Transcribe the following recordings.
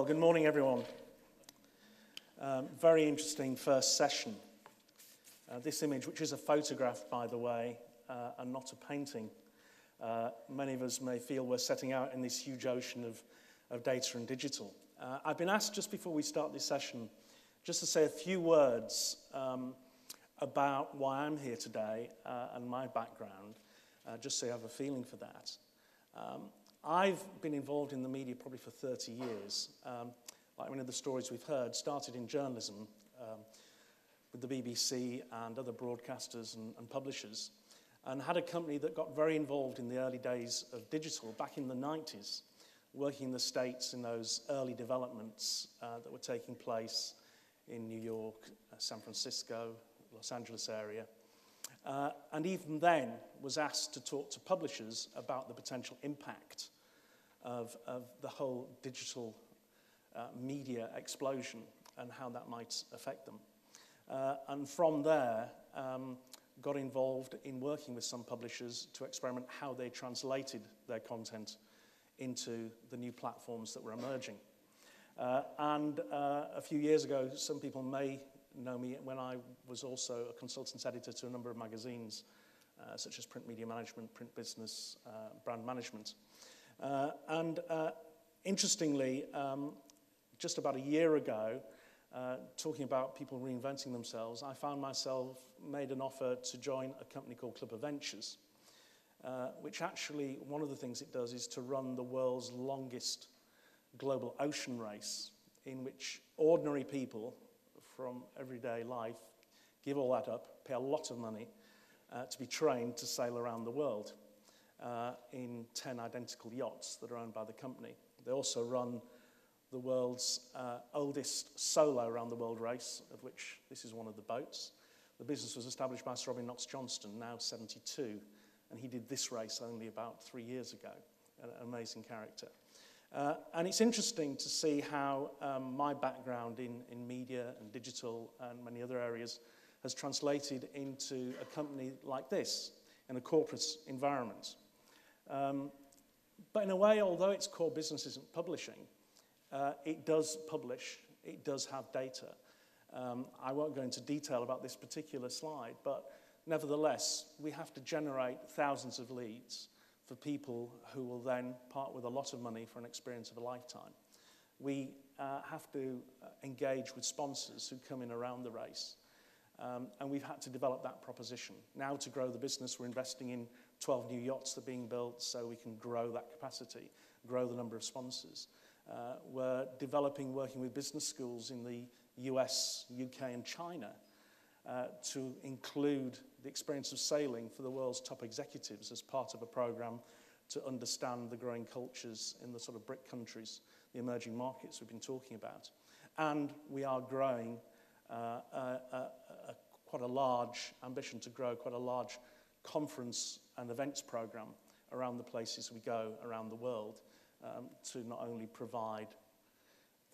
Well, good morning, everyone. Very interesting first session. This image, which is a photograph, by the way, and not a painting. Many of us may feel we're setting out in this huge ocean of data and digital. I've been asked just before we start this session just to say a few words about why I'm here today and my background, just so you have a feeling for that. I've been involved in the media probably for 30 years. Like many of the stories we've heard, started in journalism with the BBC and other broadcasters and publishers, and had a company that got very involved in the early days of digital back in the 90s, working in the States in those early developments that were taking place in New York, San Francisco, Los Angeles area. And even then was asked to talk to publishers about the potential impact of the whole digital media explosion and how that might affect them. And from there, got involved in working with some publishers to experiment how they translated their content into the new platforms that were emerging. And a few years ago, some people may know me when I was also a consultant editor to a number of magazines, such as Print Media Management, Print Business, Brand Management. Interestingly, just about a year ago, talking about people reinventing themselves, I found myself made an offer to join a company called Clipper Ventures, which actually, one of the things it does is to run the world's longest global ocean race, in which ordinary people from everyday life give all that up, pay a lot of money to be trained to sail around the world in 10 identical yachts that are owned by the company. They also run the world's oldest solo around the world race, of which this is one of the boats. The business was established by Sir Robin Knox-Johnston, now 72, and he did this race only about 3 years ago. An amazing character. And it's interesting to see how my background in media and digital and many other areas has translated into a company like this, in a corporate environment. But in a way, although its core business isn't publishing, it does publish, it does have data. I won't go into detail about this particular slide, but nevertheless, we have to generate thousands of leads for people who will then part with a lot of money for an experience of a lifetime. We have to engage with sponsors who come in around the race, and we've had to develop that proposition. Now, to grow the business, we're investing in 12 new yachts that are being built so we can grow that capacity, grow the number of sponsors. We're developing, working with business schools in the US, UK, and China to include the experience of sailing for the world's top executives as part of a program to understand the growing cultures in the sort of BRIC countries, the emerging markets we've been talking about. And we are growing quite a large ambition to grow quite a large conference and events program around the places we go around the world to not only provide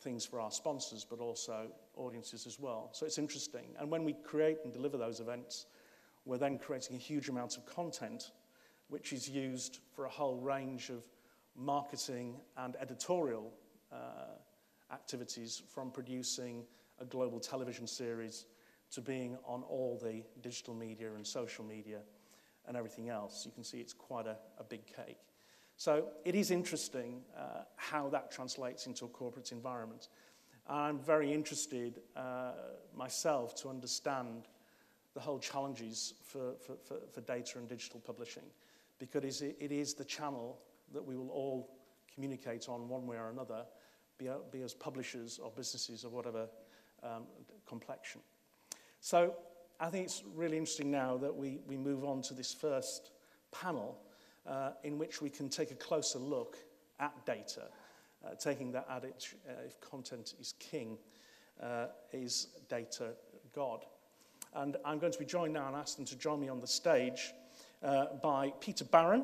things for our sponsors, but also audiences as well. So it's interesting. And when we create and deliver those events, we're then creating a huge amount of content, which is used for a whole range of marketing and editorial activities, from producing a global television series to being on all the digital media and social media and everything else. You can see it's quite a big cake. So it is interesting how that translates into a corporate environment. I'm very interested myself to understand the whole challenges for data and digital publishing, because it is the channel that we will all communicate on one way or another, be as publishers or businesses of whatever complexion. So I think it's really interesting now that we move on to this first panel, in which we can take a closer look at data, taking that adage, if content is king, is data God. And I'm going to be joined now and ask them to join me on the stage by Peter Barron,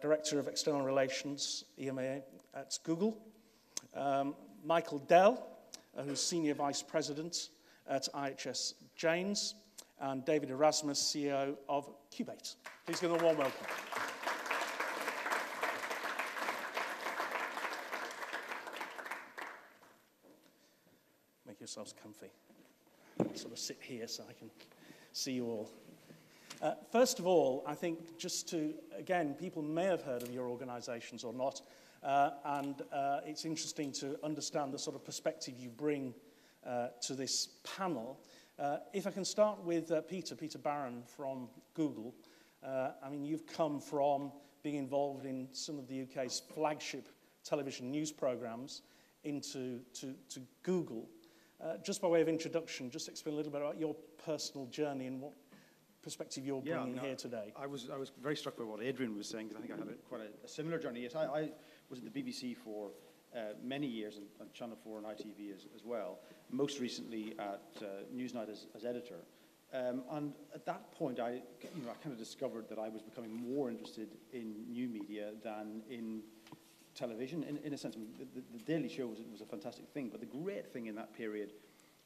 Director of External Relations, EMEA at Google, Michael Dell, who's Senior Vice President at IHS Janes, and David Erasmus, CEO of Cubate. Please give them a warm welcome. yourselves comfy. I'll sort of sit here so I can see you all. First of all, I think just to, again, people may have heard of your organisations or not, and it's interesting to understand the sort of perspective you bring to this panel. If I can start with Peter Barron from Google. I mean, you've come from being involved in some of the UK's flagship television news programmes into Google. Just by way of introduction, just explain a little bit about your personal journey and what perspective you're bringing here today. I was very struck by what Adrian was saying, because I think I had quite a similar journey. Yes, I was at the BBC for many years, and Channel 4 and ITV as well, most recently at Newsnight as editor. And at that point, I kind of discovered that I was becoming more interested in new media than in television. In a sense, I mean, the Daily Show was a fantastic thing, but the great thing in that period,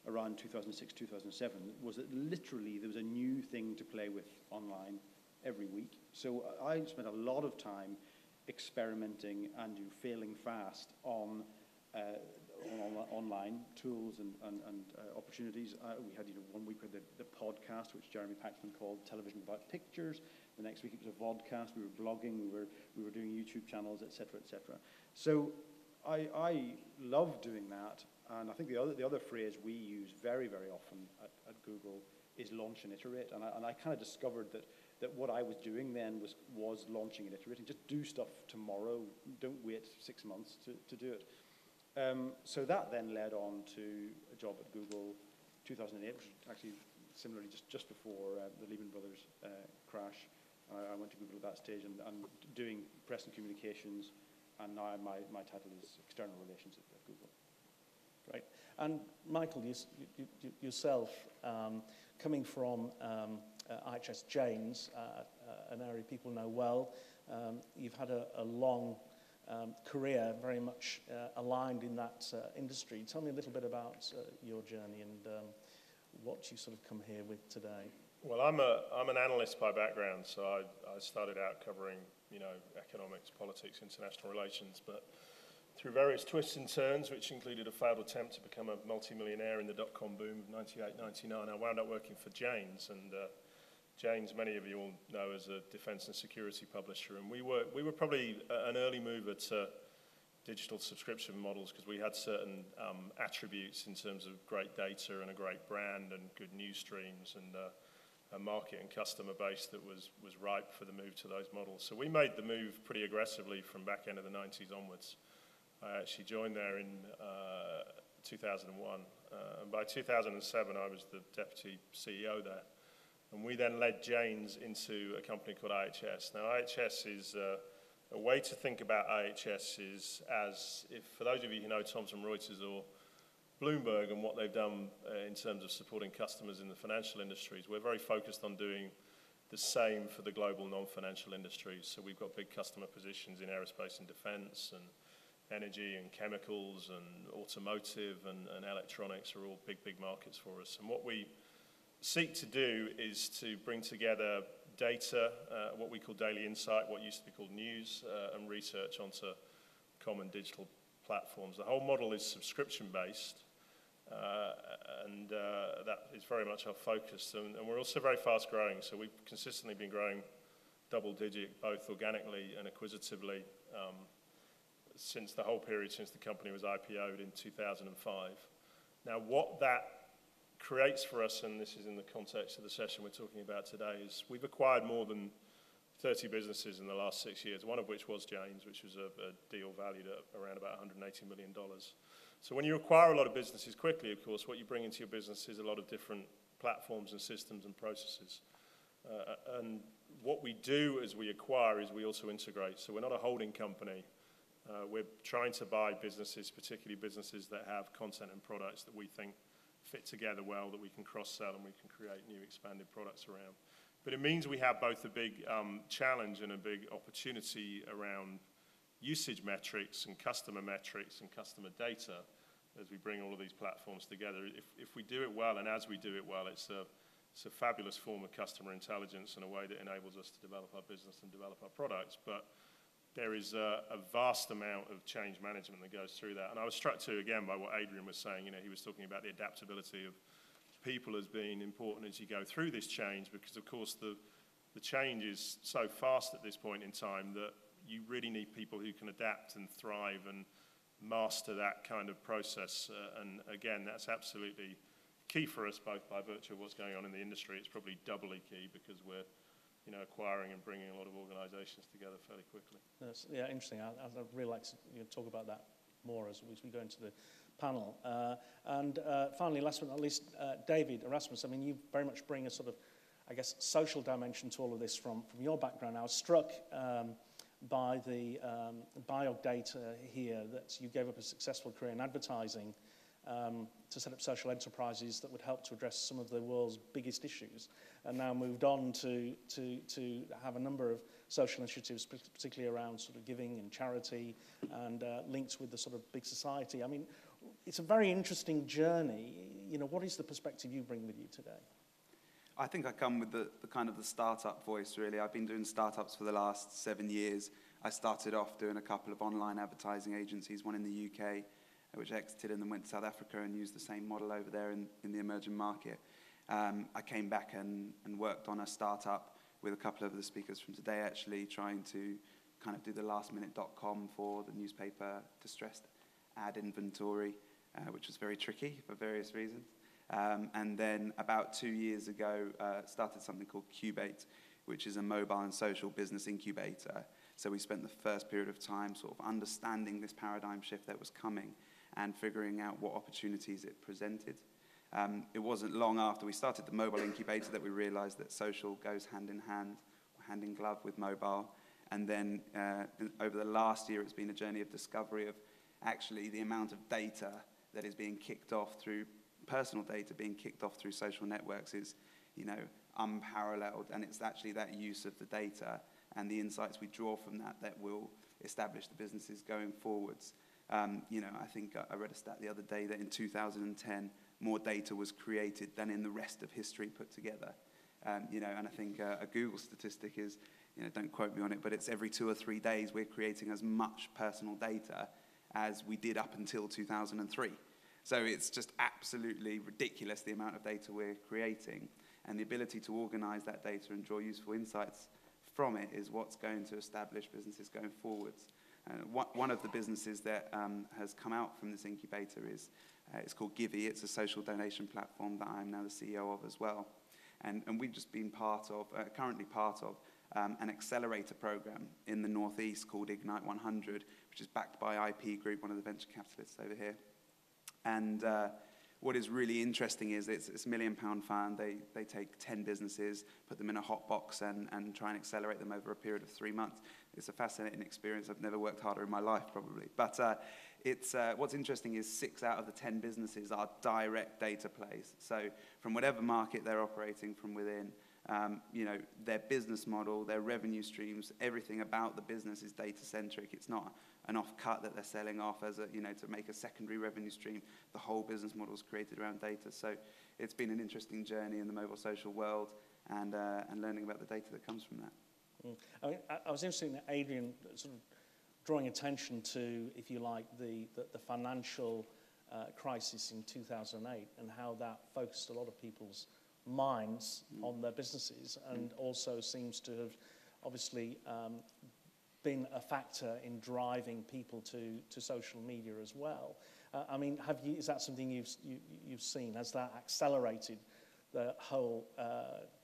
around 2006, 2007, was that literally there was a new thing to play with online every week. So I spent a lot of time experimenting and failing fast on online tools and opportunities. We had 1 week with the podcast, which Jeremy Paxman called Television Without Pictures. The next week it was a vodcast. We were blogging. We were doing YouTube channels, etc., etc. So I love doing that. And I think the other phrase we use very, very often at Google is launch and iterate. And I kind of discovered that what I was doing then was launching and iterating. Just do stuff tomorrow. Don't wait 6 months to do it. So that then led on to a job at Google 2008, which was actually similarly just before the Lehman Brothers crash. I went to Google at that stage and doing press and communications, and now my title is External Relations at Google. Great. And Michael, yourself, coming from IHS Janes, an area people know well, you've had a long career very much aligned in that industry. Tell me a little bit about your journey and what you sort of come here with today. Well, I'm an analyst by background, so I started out covering, economics, politics, international relations, but through various twists and turns, which included a failed attempt to become a multi-millionaire in the dot-com boom of 98, 99, I wound up working for Janes, and Janes, many of you all know, as a defense and security publisher, and we were probably an early mover to digital subscription models because we had certain attributes in terms of great data and a great brand and good news streams and a market and customer base that was ripe for the move to those models. So we made the move pretty aggressively from back end of the 90s onwards. I actually joined there in 2001, and by 2007 I was the deputy CEO there. And we then led Janes into a company called IHS. Now, IHS is a way to think about IHS is as if, for those of you who know Thomson Reuters or Bloomberg and what they've done in terms of supporting customers in the financial industries, we're very focused on doing the same for the global non-financial industries. So we've got big customer positions in aerospace and defense and energy and chemicals and automotive and electronics are all big markets for us. And what we seek to do is to bring together data, what we call daily insight, what used to be called news, and research onto common digital platforms. The whole model is subscription-based, and that is very much our focus. And we're also very fast-growing, so we've consistently been growing double-digit, both organically and acquisitively, since the whole period since the company was IPO'd in 2005. Now, what that creates for us, and this is in the context of the session we're talking about today, is we've acquired more than 30 businesses in the last 6 years, one of which was Janes, which was a deal valued at around about $180 million. So when you acquire a lot of businesses quickly, of course, what you bring into your business is a lot of different platforms and systems and processes. And what we do as we acquire is we also integrate. So we're not a holding company. We're trying to buy businesses, particularly businesses that have content and products that we think fit together well, that we can cross-sell and we can create new expanded products around. But it means we have both a big challenge and a big opportunity around usage metrics and customer data as we bring all of these platforms together. If we do it well, and as we do it well, it's a fabulous form of customer intelligence and a way that enables us to develop our business and develop our products. But there is a vast amount of change management that goes through that. And I was struck too, again, by what Adrian was saying. You know, he was talking about the adaptability of people as being important as you go through this change, because of course the change is so fast at this point in time that you really need people who can adapt and thrive and master that kind of process. And again, that's absolutely key for us, both by virtue of what's going on in the industry. It's probably doubly key because we're, you know, acquiring and bringing a lot of organisations together fairly quickly. Yeah, interesting. I'd really like to talk about that more as we go into the panel. And finally, last but not least, David Erasmus, I mean, you very much bring a sort of, I guess, social dimension to all of this from your background. I was struck by the bio data here that you gave up a successful career in advertising to set up social enterprises that would help to address some of the world's biggest issues, and now moved on to have a number of social initiatives, particularly around sort of giving and charity and links with the sort of big society. I mean, it's a very interesting journey. You know, what is the perspective you bring with you today? I think I come with the kind of the startup voice, really. I've been doing startups for the last 7 years. I started off doing a couple of online advertising agencies, one in the UK, which exited and then went to South Africa and used the same model over there in the emerging market. I came back and worked on a startup with a couple of the speakers from today, actually, trying to kind of do the lastminute.com for the newspaper distressed ad inventory, which was very tricky for various reasons. And then about 2 years ago, started something called Cubate, which is a mobile and social business incubator. So we spent the first period of time sort of understanding this paradigm shift that was coming and figuring out what opportunities it presented. It wasn't long after we started the mobile incubator that we realized that social goes hand in glove with mobile. And then over the last year, it's been a journey of discovery of actually the amount of data that is being kicked off through, personal data being kicked off through social networks is, you know, unparalleled. And it's actually that use of the data and the insights we draw from that will establish the businesses going forwards. You know, I think I read a stat the other day that in 2010, more data was created than in the rest of history put together. You know, and I think a Google statistic is, you know, don't quote me on it, but it's every 2 or 3 days we're creating as much personal data as we did up until 2003. So it's just absolutely ridiculous the amount of data we're creating, and the ability to organize that data and draw useful insights from it is what's going to establish businesses going forwards. One of the businesses that has come out from this incubator is it's called Givey. It's a social donation platform that I'm now the CEO of as well. And we've just been currently part of an accelerator program in the Northeast called Ignite 100, which is backed by IP Group, one of the venture capitalists over here. And what is really interesting is it's a £1 million fund. They take 10 businesses, put them in a hot box and try and accelerate them over a period of 3 months. It's a fascinating experience. I've never worked harder in my life, probably. But what's interesting is 6 out of the 10 businesses are direct data plays. So from whatever market they're operating from within, you know, their business model, their revenue streams, everything about the business is data-centric. It's not an off-cut that they're selling off as a, you know, to make a secondary revenue stream. The whole business model is created around data. So it's been an interesting journey in the mobile social world and learning about the data that comes from that. I mean, I was interested in Adrian sort of drawing attention to, if you like, the financial crisis in 2008 and how that focused a lot of people's minds on their businesses, and also seems to have obviously been a factor in driving people to social media as well. I mean, is that something you've seen? Has that accelerated the whole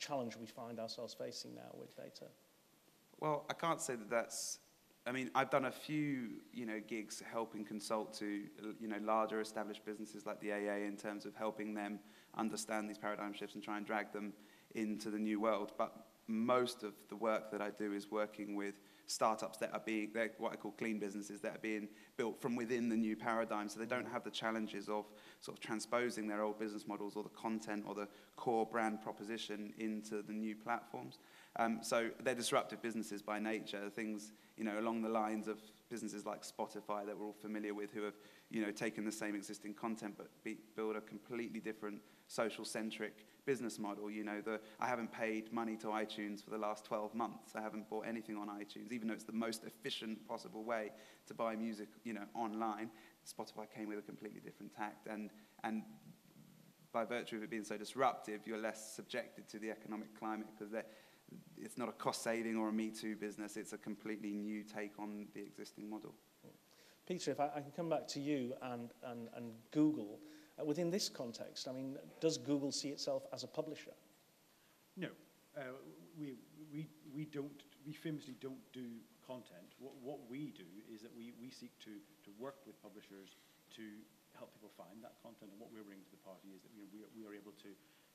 challenge we find ourselves facing now with data? Well, I can't say that that's. I mean, I've done a few, you know, gigs helping consult to, you know, larger established businesses like the AA in terms of helping them understand these paradigm shifts and try and drag them into the new world. But most of the work that I do is working with startups that are they're what I call clean businesses that are being built from within the new paradigm, so they don't have the challenges of sort of transposing their old business models or the content or the core brand proposition into the new platforms. So they're disruptive businesses by nature, things, you know, along the lines of businesses like Spotify that we're all familiar with, who have, you know, taken the same existing content but build a completely different social-centric business model. You know, I haven't paid money to iTunes for the last 12 months. I haven't bought anything on iTunes, even though it's the most efficient possible way to buy music, you know, online. Spotify came with a completely different tact, and by virtue of it being so disruptive, you're less subjected to the economic climate, because it's not a cost saving or a Me Too business. It's a completely new take on the existing model. Peter, if I can come back to you and Google, within this context, I mean, does Google see itself as a publisher? No, we don't. We famously don't do content. What we do is that we seek to work with publishers to help people find that content. And what we're bringing to the party is that we are able to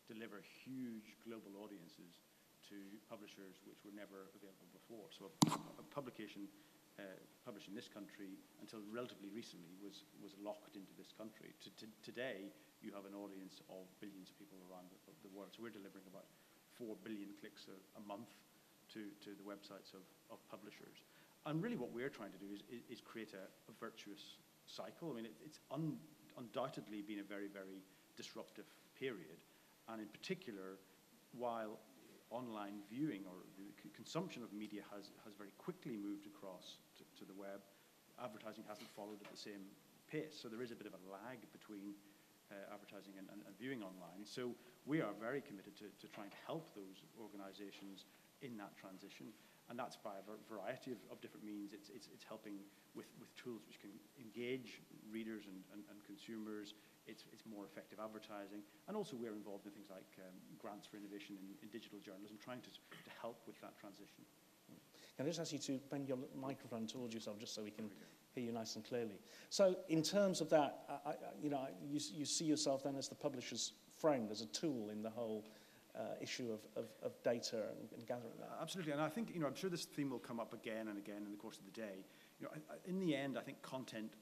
deliver huge global audiences to publishers which were never available before. So a publication published in this country until relatively recently was locked into this country. Today, you have an audience of billions of people around the world. So we're delivering about 4 billion clicks a month to the websites of publishers. And really what we're trying to do is create a virtuous cycle. I mean, it's undoubtedly been a very, very disruptive period. And in particular, while online viewing or the consumption of media has very quickly moved across to the web, advertising hasn't followed at the same pace. So there is a bit of a lag between advertising and viewing online. So we are very committed to trying to help those organizations in that transition. And that's by a variety of different means. It's helping with tools which can engage readers and consumers. It's more effective advertising. And also we're involved in things like grants for innovation in digital journalism, trying to help with that transition. Can I just ask you to bend your microphone towards yourself just so we can hear you nice and clearly? So in terms of that, you see yourself then as the publisher's friend, as a tool in the whole issue of data and gathering that. Absolutely, and I think, I'm sure this theme will come up again and again in the course of the day. In the end, I think content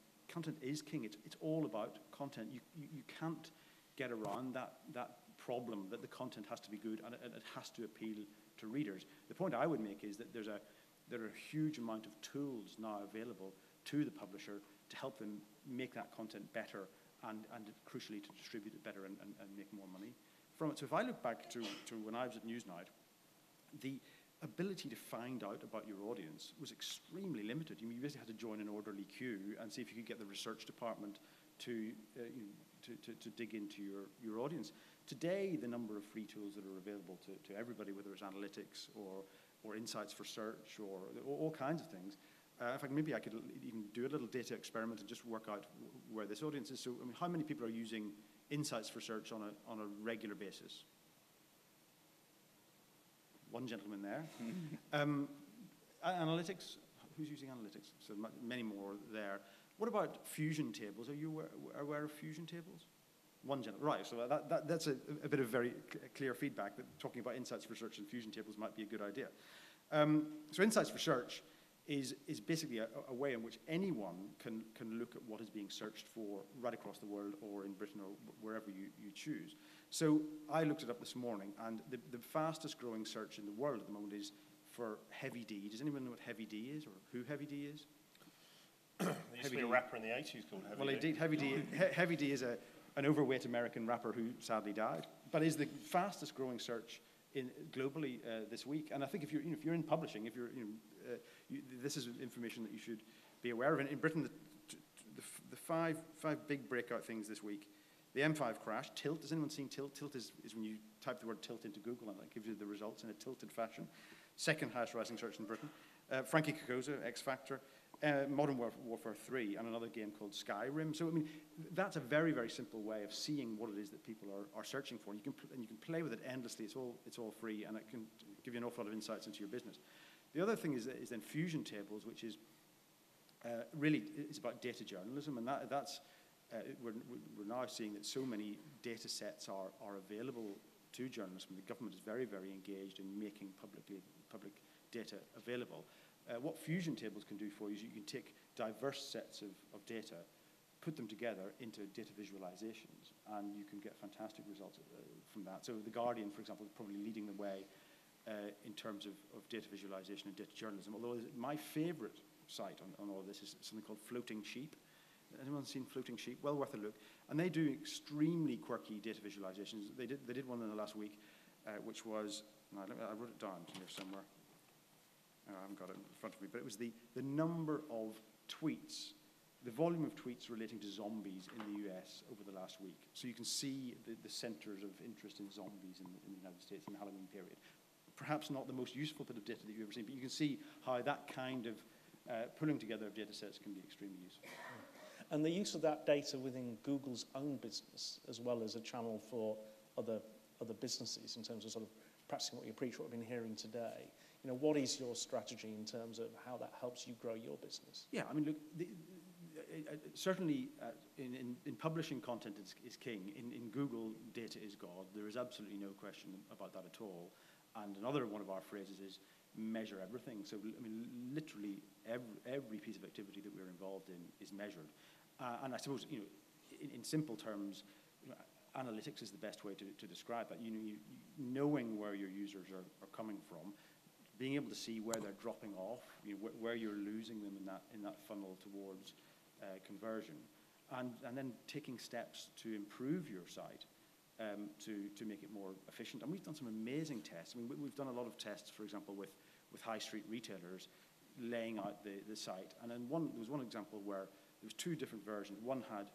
is king. It's all about content. You can't get around that problem that the content has to be good and it has to appeal to readers. The point I would make is that there are a huge amount of tools now available to the publisher to help them make that content better and crucially to distribute it better and make more money from it. So if I look back to when I was at Newsnight, the ability to find out about your audience was extremely limited. You basically had to join an orderly queue and see if you could get the research department to dig into your audience. Today, the number of free tools that are available to everybody, whether it's analytics or insights for search or all kinds of things. In fact, maybe I could even do a little data experiment and just work out where this audience is. So, I mean, how many people are using insights for search on a regular basis? One gentleman there. Analytics, who's using analytics? So many more there. What about fusion tables? Are you aware of fusion tables? One gentleman, right, so that's a bit of very clear feedback that talking about insights for search and fusion tables might be a good idea. So insights for search is basically a way in which anyone can look at what is being searched for right across the world or in Britain or wherever you choose. So I looked it up this morning, and the fastest growing search in the world at the moment is for Heavy D. Does anyone know what Heavy D is or who Heavy D is? There used to be a rapper in the 80s called Heavy D. Well, indeed, Heavy D is an overweight American rapper who sadly died, but is the fastest growing search globally this week. And I think if you're in publishing, this is information that you should be aware of. In Britain, the five big breakout things this week: the M5 crash, Tilt. Has anyone seen Tilt? Tilt is when you type the word Tilt into Google and it gives you the results in a tilted fashion. Second highest rising search in Britain. Frankie Kokoza, X Factor. Modern Warfare 3 and another game called Skyrim. So I mean, that's a very, very simple way of seeing what it is that people are searching for. And you can play with it endlessly. It's all free, and it can give you an awful lot of insights into your business. The other thing is then fusion tables, which is really it's about data journalism, and that's we're now seeing that so many data sets are available to journalism. The government is very, very engaged in making public data available. What fusion tables can do for you is you can take diverse sets of data, put them together into data visualizations, and you can get fantastic results from that. So The Guardian, for example, is probably leading the way in terms of data visualization and data journalism, although my favorite site on all of this is something called Floating Sheep. Anyone seen Floating Sheep? Well worth a look. And they do extremely quirky data visualizations. They did one in the last week, which was, I wrote it down here somewhere. I haven't got it in front of me, but it was the number of tweets, the volume of tweets relating to zombies in the US over the last week. So you can see the centers of interest in zombies in the United States in the Halloween period. Perhaps not the most useful bit of data that you've ever seen, but you can see how that kind of pulling together of data sets can be extremely useful. And the use of that data within Google's own business, as well as a channel for other businesses in terms of sort of practicing what you preach, what we've been hearing today. You know, what is your strategy in terms of how that helps you grow your business? Yeah, I mean, look, certainly in publishing content is king. In Google, data is God. There is absolutely no question about that at all. And another one of our phrases is measure everything. So, I mean, literally every piece of activity that we're involved in is measured. And I suppose, you know, in simple terms, you know, analytics is the best way to describe that. You know, knowing where your users are coming from, being able to see where they're dropping off, you know, where you're losing them in that funnel towards conversion, and then taking steps to improve your site to make it more efficient. And we've done some amazing tests. I mean, we've done a lot of tests, for example, with high street retailers laying out the site. And then there was one example where there was two different versions. One had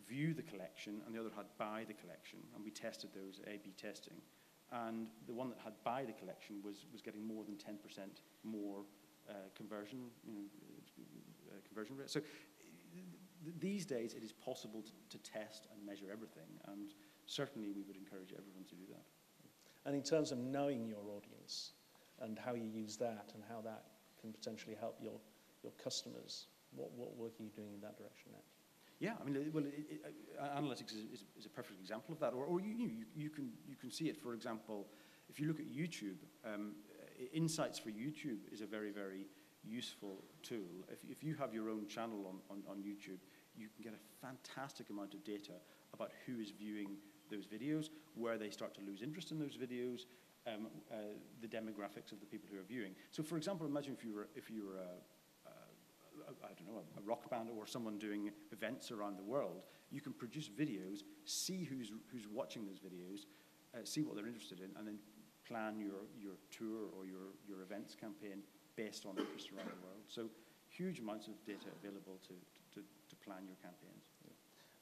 view the collection, and the other had buy the collection. And we tested those A/B testing. And the one that had buy the collection was getting more than 10% more conversion rate. So these days it is possible to test and measure everything, and certainly we would encourage everyone to do that. And in terms of knowing your audience and how you use that and how that can potentially help your customers, what work are you doing in that direction now? Yeah, I mean, well, analytics is a perfect example of that. Or you can see it, for example, if you look at YouTube, Insights for YouTube is a very, very useful tool. If you have your own channel on YouTube, you can get a fantastic amount of data about who is viewing those videos, where they start to lose interest in those videos, the demographics of the people who are viewing. So, for example, imagine if you were a rock band or someone doing events around the world. You can produce videos, see who's watching those videos, see what they're interested in, and then plan your tour or your events campaign based on interest around the world. So huge amounts of data available to plan your campaigns. Yeah.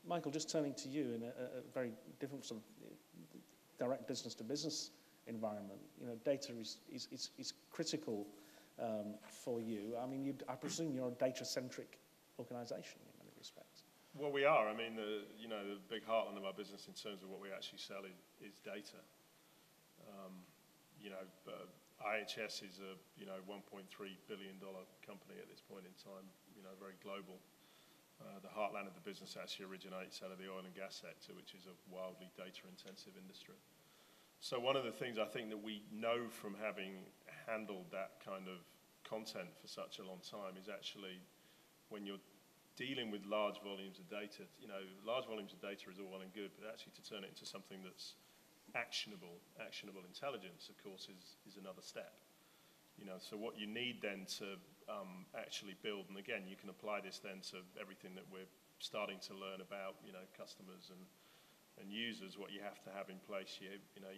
Michael, just turning to you in a very different sort of direct business to business environment. You know, data is critical for you. I mean, I presume you're a data-centric organisation in many respects. Well, we are. I mean, the big heartland of our business in terms of what we actually sell is data. IHS is a $1.3 billion company at this point in time. Very global. The heartland of the business actually originates out of the oil and gas sector, which is a wildly data-intensive industry. So one of the things I think that we know from having handled that kind of content for such a long time is actually when you're dealing with large volumes of data, large volumes of data is all well and good, but actually to turn it into something that's actionable intelligence, of course, is another step. So what you need then to actually build, and again, you can apply this then to everything that we're starting to learn about, customers and users. What you have to have in place, you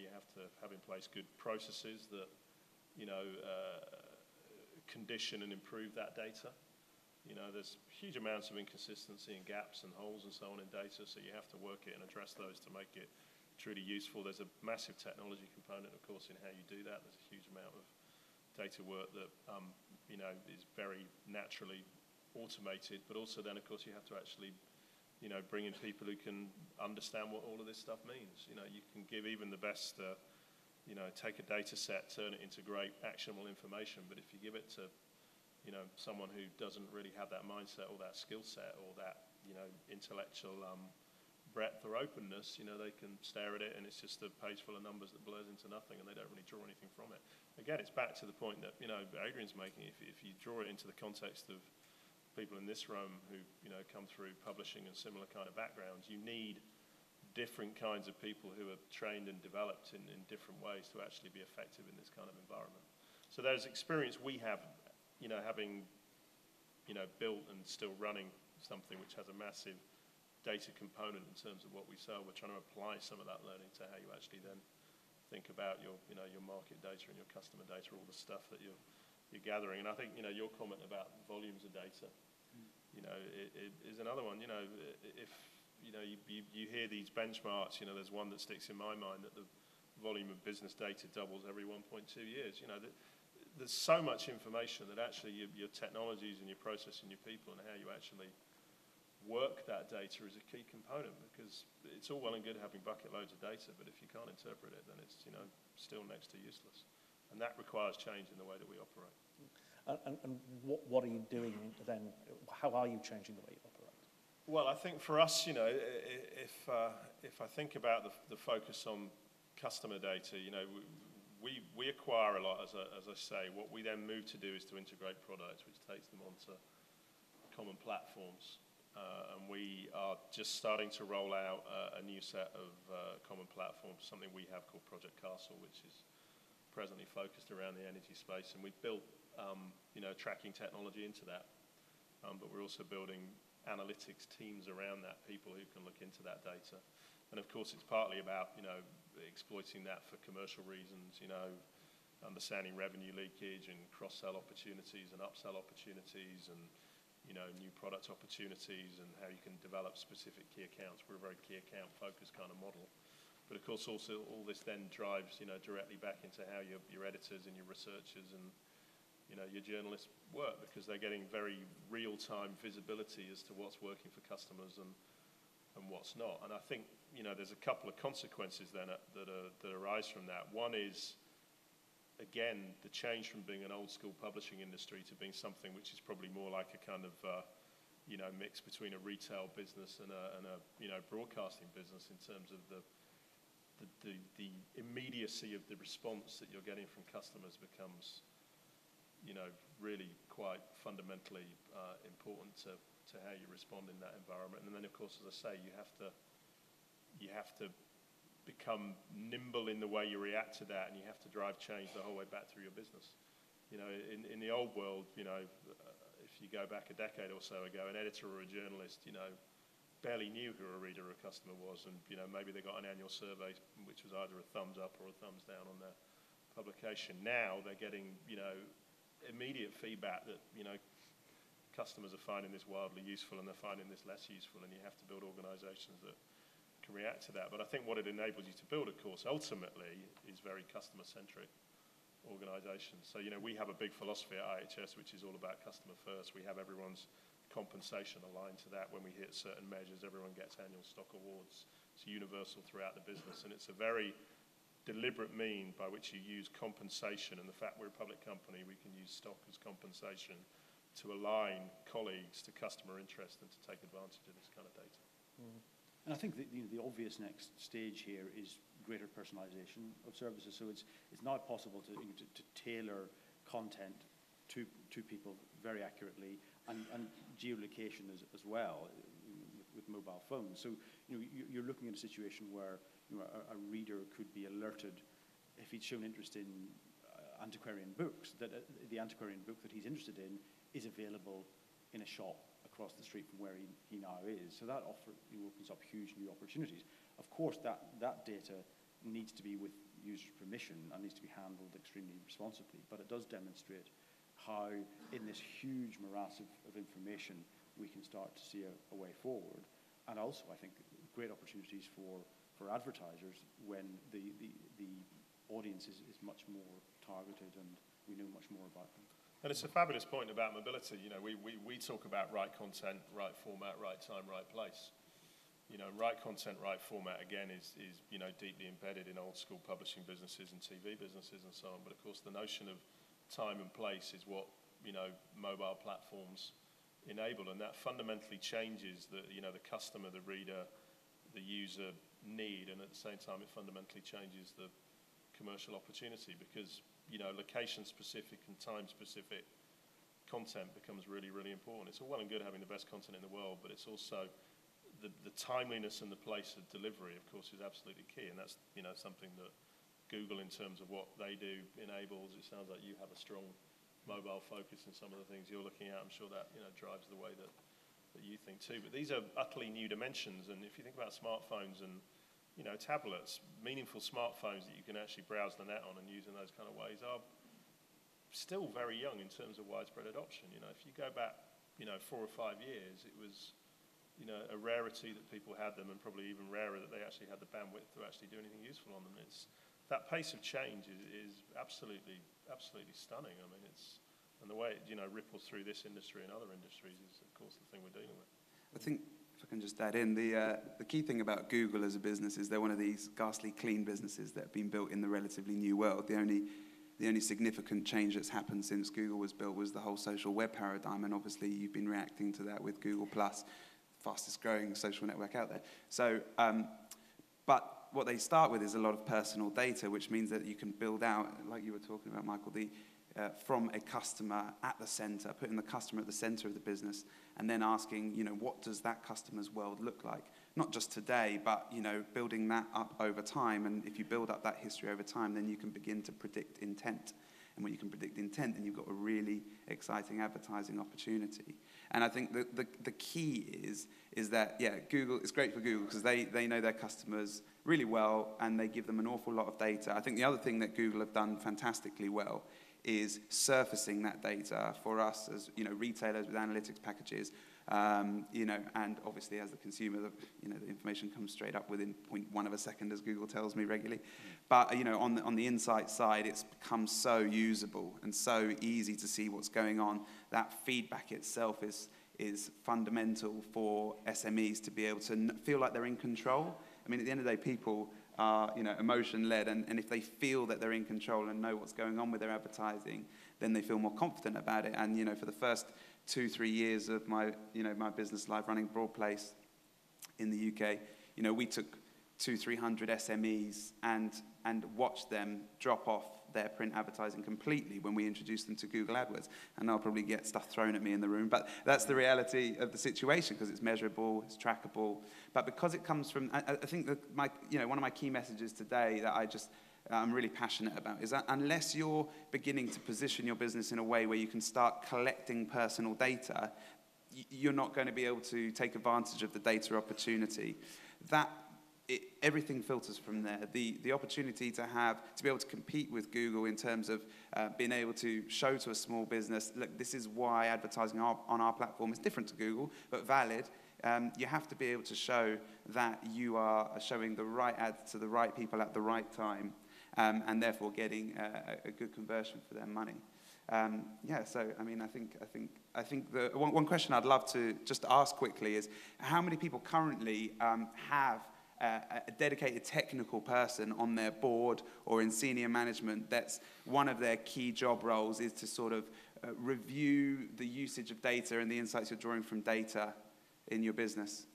have to have in place good processes that, condition and improve that data. There's huge amounts of inconsistency and gaps and holes and so on in data, so you have to work it and address those to make it truly useful. There's a massive technology component, of course, in how you do that. There's a huge amount of data work that, is very naturally automated, but also then, of course, you have to actually, bring in people who can understand what all of this stuff means. You can give even the best, take a data set, turn it into great actionable information, but if you give it to, someone who doesn't really have that mindset or that skill set or that, intellectual breadth or openness, they can stare at it and it's just a page full of numbers that blurs into nothing and they don't really draw anything from it. Again, it's back to the point that, Adrian's making. If you draw it into the context of people in this room who, come through publishing and similar kind of backgrounds, you need different kinds of people who are trained and developed in different ways to actually be effective in this kind of environment. So there's experience we have, having, built and still running something which has a massive data component in terms of what we sell. We're trying to apply some of that learning to how you actually then think about your, you know, your market data and your customer data, all the stuff that you're gathering. And I think, you know, your comment about volumes of data, you know, it is another one. You know, if, you know, you hear these benchmarks, you know, there's one that sticks in my mind that the volume of business data doubles every 1.2 years. You know, there's so much information that actually your technologies and your process and your people and how you actually work that data is a key component, because it's all well and good having bucket loads of data, but if you can't interpret it, then it's, you know, still next to useless. And that requires change in the way that we operate. And what are you doing then? How are you changing the way you operate? Well, I think for us, you know, if I think about the focus on customer data, you know, we acquire a lot, as I say. What we then move to do is to integrate products, which takes them onto common platforms. And we are just starting to roll out a new set of common platforms, something we have called Project Castle, which is presently focused around the energy space. And we've built, you know, tracking technology into that. But we're also building analytics teams around that, people who can look into that data. And of course, it's partly about, you know, exploiting that for commercial reasons, you know, understanding revenue leakage and cross-sell opportunities and upsell opportunities and, you know, new product opportunities and how you can develop specific key accounts. We're a very key account focused kind of model. But of course, also all this then drives, you know, directly back into how your editors and your researchers and, you know, your journalists work, because they're getting very real-time visibility as to what's working for customers and what's not. And I think, you know, there's a couple of consequences then that arise from that. One is, again, the change from being an old school publishing industry to being something which is probably more like a kind of, you know, mix between a retail business and a you know, broadcasting business, in terms of the immediacy of the response that you're getting from customers becomes, you know, really quite fundamentally important to how you respond in that environment. And then, of course, as I say, you have to become nimble in the way you react to that, and you have to drive change the whole way back through your business. You know, in the old world, you know, if you go back a decade or so ago, an editor or a journalist, you know, barely knew who a reader or a customer was, and, you know, maybe they got an annual survey which was either a thumbs up or a thumbs down on their publication. Now they're getting, you know, immediate feedback that, you know, customers are finding this wildly useful and they're finding this less useful, and you have to build organizations that can react to that. But I think what it enables you to build, of course, ultimately, is very customer-centric organizations. So, you know, we have a big philosophy at IHS, which is all about customer first. We have everyone's compensation aligned to that. When we hit certain measures, everyone gets annual stock awards. It's universal throughout the business, and it's a very deliberate mean by which you use compensation. And the fact we're a public company, we can use stock as compensation to align colleagues to customer interest and to take advantage of this kind of data. Mm. And I think that, you know, the obvious next stage here is greater personalization of services. So it's now possible to, you know, to tailor content to people very accurately, and geolocation as well with mobile phones. So, you know, you're looking at a situation where, you know, a reader could be alerted if he's shown interest in antiquarian books, that the antiquarian book that he's interested in is available in a shop across the street from where he now is. So that opens up huge new opportunities. Of course, that data needs to be with users' permission and needs to be handled extremely responsibly, but it does demonstrate how, in this huge morass of information, we can start to see a way forward. And also, I think, great opportunities for advertisers when the audience is much more targeted and we know much more about them. And it's a fabulous point about mobility. You know, we talk about right content, right format, right time, right place. You know, right content, right format, again, is you know, deeply embedded in old school publishing businesses and TV businesses and so on. But of course, the notion of time and place is what, you know, mobile platforms enable, and that fundamentally changes the, you know, the customer, the reader, the user need, and at the same time, it fundamentally changes the commercial opportunity, because, you know, location-specific and time-specific content becomes really, really important. It's all well and good having the best content in the world, but it's also the timeliness and the place of delivery, of course, is absolutely key, and that's, you know, something that Google, in terms of what they do, enables. It sounds like you have a strong mobile focus in some of the things you're looking at. I'm sure that, you know, drives the way that you think too. But these are utterly new dimensions, and if you think about smartphones and tablets, meaningful smartphones that you can actually browse the net on and use in those kind of ways are still very young in terms of widespread adoption. If you go back 4 or 5 years, it was a rarity that people had them, and probably even rarer that they actually had the bandwidth to actually do anything useful on them. That pace of change is absolutely stunning. I mean, and the way it ripples through this industry and other industries is, of course, the thing we're dealing with. I think, if I can just add in, the key thing about Google as a business is they're one of these ghastly clean businesses that have been built in the relatively new world. The only significant change that's happened since Google was built was the whole social web paradigm, and obviously you've been reacting to that with Google+, fastest growing social network out there. So, but what they start with is a lot of personal data, which means that you can build out, like you were talking about, Michael, from a customer at the center, putting the customer at the center of the business, and then asking, what does that customer's world look like? Not just today, but, building that up over time. And if you build up that history over time, then you can begin to predict intent. And when you can predict intent, then you've got a really exciting advertising opportunity. And I think the key is that, Google, it's great for Google because they know their customers really well, and they give them an awful lot of data. I think the other thing that Google have done fantastically well is surfacing that data for us as retailers with analytics packages, and obviously as the consumer, the information comes straight up within 0.1 of a second, as Google tells me regularly. But on the insight side, it's become so usable and so easy to see what's going on. That feedback itself is fundamental for SMEs to be able to feel like they're in control. I mean, at the end of the day, people are emotion-led, and if they feel that they're in control and know what's going on with their advertising, then they feel more confident about it. And for the first 2-3 years of my business life running Broadplace in the UK, we took 200-300 SMEs and watched them drop off their print advertising completely when we introduced them to Google AdWords. And I'll probably get stuff thrown at me in the room, but that's the reality of the situation because it's measurable, it's trackable. But because it comes from, I think that one of my key messages today that I'm really passionate about is that unless you're beginning to position your business in a way where you can start collecting personal data, you're not going to be able to take advantage of the data opportunity. Everything filters from there. The opportunity to be able to compete with Google in terms of being able to show to a small business, look, this is why advertising on our platform is different to Google, but valid. You have to be able to show that you are showing the right ads to the right people at the right time, and therefore getting a good conversion for their money. So I mean, I think the one question I'd love to just ask quickly is how many people currently have a dedicated technical person on their board or in senior management that's one of their key job roles is to sort of review the usage of data and the insights you're drawing from data in your business?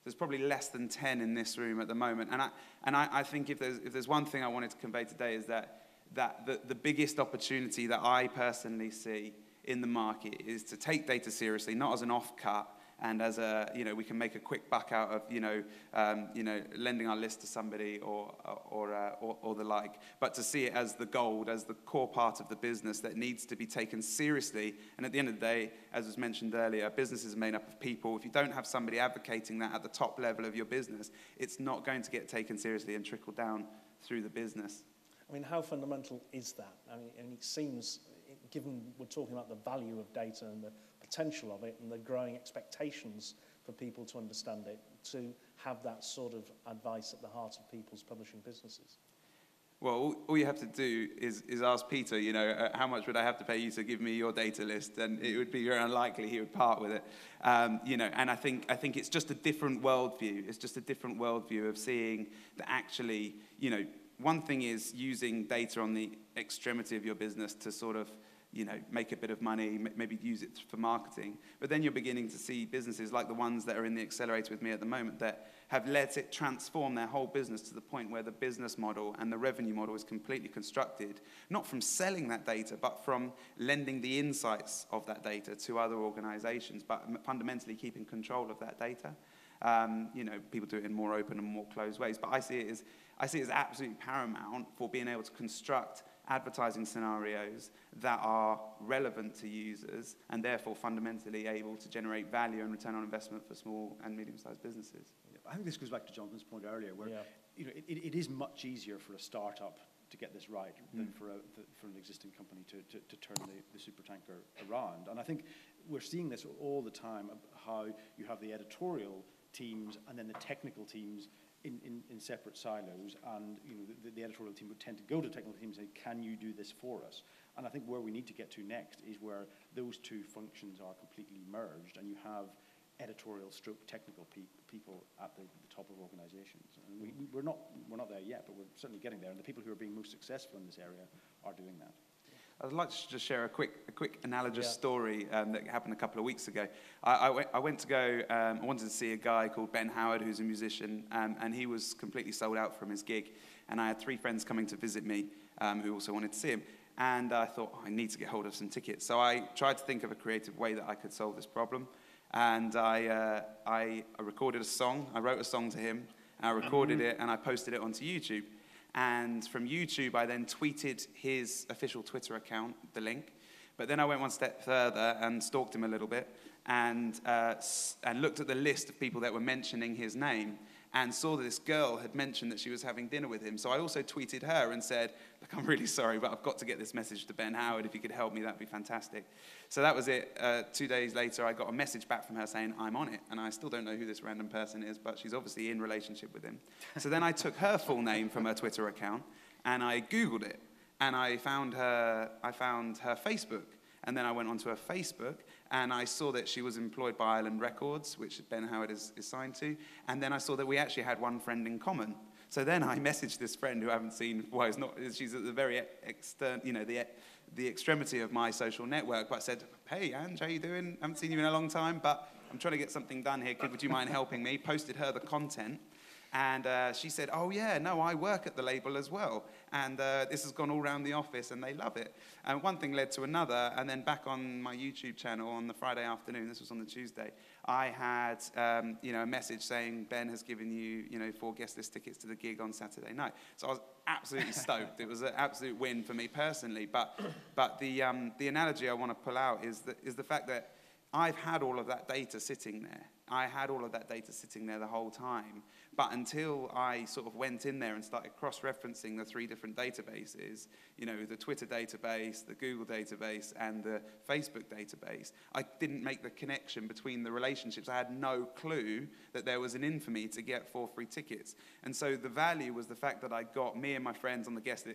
There's probably less than 10 in this room at the moment, and I think if there's one thing I wanted to convey today is that the biggest opportunity that I personally see in the market is to take data seriously, not as an off-cut, and as we can make a quick buck out of lending our list to somebody or the like, but to see it as the gold, as the core part of the business that needs to be taken seriously. And at the end of the day, as was mentioned earlier, business is made up of people. If you don't have somebody advocating that at the top level of your business, it's not going to get taken seriously and trickle down through the business. I mean, how fundamental is that? I mean, and it seems, given we're talking about the value of data and the potential of it and the growing expectations for people to understand it, to have that sort of advice at the heart of people's publishing businesses. Well, all you have to do is ask Peter, how much would I have to pay you to give me your data list? And it would be very unlikely he would part with it. And I think it's just a different worldview. It's just a different worldview of seeing that actually, one thing is using data on the extremity of your business to sort of, make a bit of money, maybe use it for marketing. But then you're beginning to see businesses like the ones that are in the accelerator with me at the moment that have let it transform their whole business to the point where the business model and the revenue model is completely constructed, not from selling that data, but from lending the insights of that data to other organizations, but fundamentally keeping control of that data. People do it in more open and more closed ways, but I see it as absolutely paramount for being able to construct advertising scenarios that are relevant to users and therefore fundamentally able to generate value and return on investment for small and medium-sized businesses. I think this goes back to Jonathan's point earlier, where it is much easier for a startup to get this right than for an existing company to turn the supertanker around. And I think we're seeing this all the time, how you have the editorial teams and then the technical teams in separate silos, and the editorial team would tend to go to the technical team and say, can you do this for us? And I think where we need to get to next is where those two functions are completely merged, and you have editorial stroke technical people at the top of organizations. And we're not there yet, but we're certainly getting there, and the people who are being most successful in this area are doing that. I'd like to just share a quick analogous story that happened a couple of weeks ago. I wanted to see a guy called Ben Howard, who's a musician, and he was completely sold out from his gig. And I had 3 friends coming to visit me who also wanted to see him. And I thought, I need to get hold of some tickets. So I tried to think of a creative way that I could solve this problem. And I recorded a song. I wrote a song to him. And I recorded it, and I posted it onto YouTube. And from YouTube, I then tweeted his official Twitter account, the link. But then I went one step further and stalked him a little bit and looked at the list of people that were mentioning his name and saw that this girl had mentioned that she was having dinner with him. So I also tweeted her and said, look, I'm really sorry, but I've got to get this message to Ben Howard. If you could help me, that'd be fantastic. So that was it. 2 days later, I got a message back from her saying, I'm on it. And I still don't know who this random person is, but she's obviously in relationship with him. So then I took her full name from her Twitter account, and I Googled it. And I found her Facebook. And then I went onto her Facebook, and I saw that she was employed by Island Records, which Ben Howard is signed to. And then I saw that we actually had one friend in common. So then I messaged this friend who I haven't seen. Well, she's at the very the extremity of my social network. But I said, "Hey, Ange, how you doing? I haven't seen you in a long time, but I'm trying to get something done here. Would you mind helping me?" Posted her the content. And she said, oh, yeah, no, I work at the label as well. And this has gone all around the office, and they love it. And one thing led to another. And then back on my YouTube channel on the Friday afternoon, this was on the Tuesday, I had a message saying, Ben has given you 4 guest list tickets to the gig on Saturday night. So I was absolutely stoked. It was an absolute win for me personally. But the analogy I want to pull out is the fact that I've had all of that data sitting there. I had all of that data sitting there the whole time. But until I sort of went in there and started cross-referencing the 3 different databases, the Twitter database, the Google database, and the Facebook database, I didn't make the connection between the relationships. I had no clue that there was an in for me to get 4 free tickets. And so the value was the fact that I got me and my friends on the guest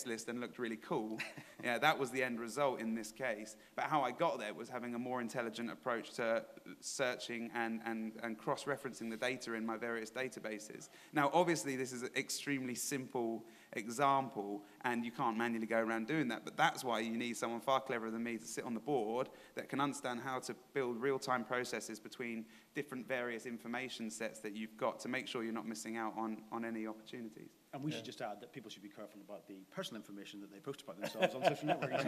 list and looked really cool. Yeah, that was the end result in this case. But how I got there was having a more intelligent approach to searching and cross-referencing the data in my various databases. Now, obviously, this is an extremely simple example, and you can't manually go around doing that, but that's why you need someone far cleverer than me to sit on the board that can understand how to build real-time processes between different various information sets that you've got to make sure you're not missing out on any opportunities. And we should just add that people should be careful about the personal information that they post about themselves on social networking.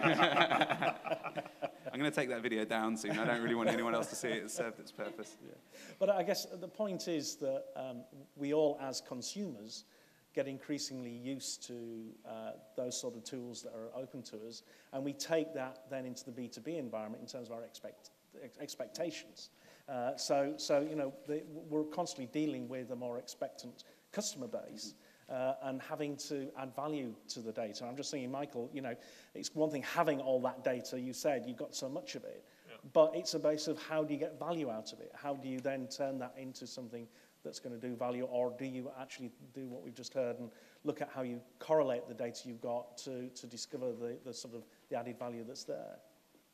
I'm going to take that video down soon. I don't really want anyone else to see it. It's served its purpose. Yeah. But I guess the point is that we all, as consumers, get increasingly used to those sort of tools that are open to us, and we take that then into the B2B environment in terms of our expectations. We're constantly dealing with a more expectant customer base. And having to add value to the data. I'm just thinking, Michael, it's one thing having all that data. You said you've got so much of it, but it's a base of how do you get value out of it? How do you then turn that into something that's going to do value, or do you actually do what we've just heard and look at how you correlate the data you've got to discover the sort of the added value that's there?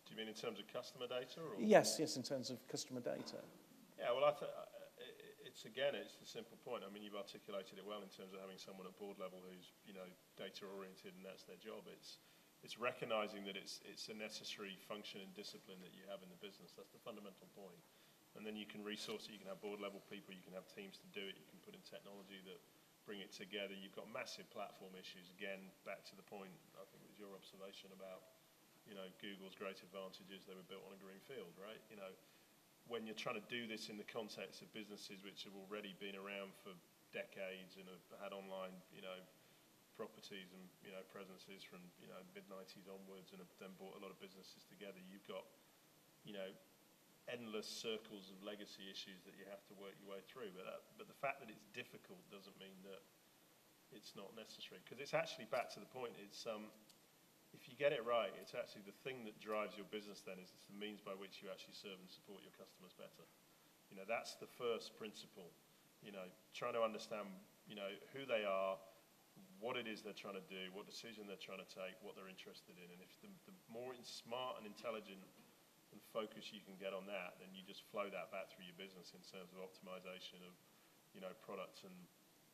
Do you mean in terms of customer data? Or? Yes, in terms of customer data. Yeah, well, it's the simple point. I mean, you've articulated it well in terms of having someone at board level who's, data oriented and that's their job. It's recognizing that it's a necessary function and discipline that you have in the business. That's the fundamental point. And then you can resource it. You can have board level people. You can have teams to do it. You can put in technology that bring it together. You've got massive platform issues. Again, back to the point, I think it was your observation about, Google's great advantages. They were built on a green field, right? When you're trying to do this in the context of businesses which have already been around for decades and have had online, properties and, you know, presences from, you know, mid-90s onwards, and have then brought a lot of businesses together. You've got, you know, endless circles of legacy issues that you have to work your way through. But the fact that it's difficult doesn't mean that it's not necessary. Because it's actually back to the point, it's if you get it right, it's actually the thing that drives your business then, is it's the means by which you actually serve and support your customers better. You know, that's the first principle. You know, trying to understand, you know, who they are, what it is they're trying to do, what decision they're trying to take, what they're interested in. And if the more smart and intelligent and focus you can get on that, then you just flow that back through your business in terms of optimization of, you know, products and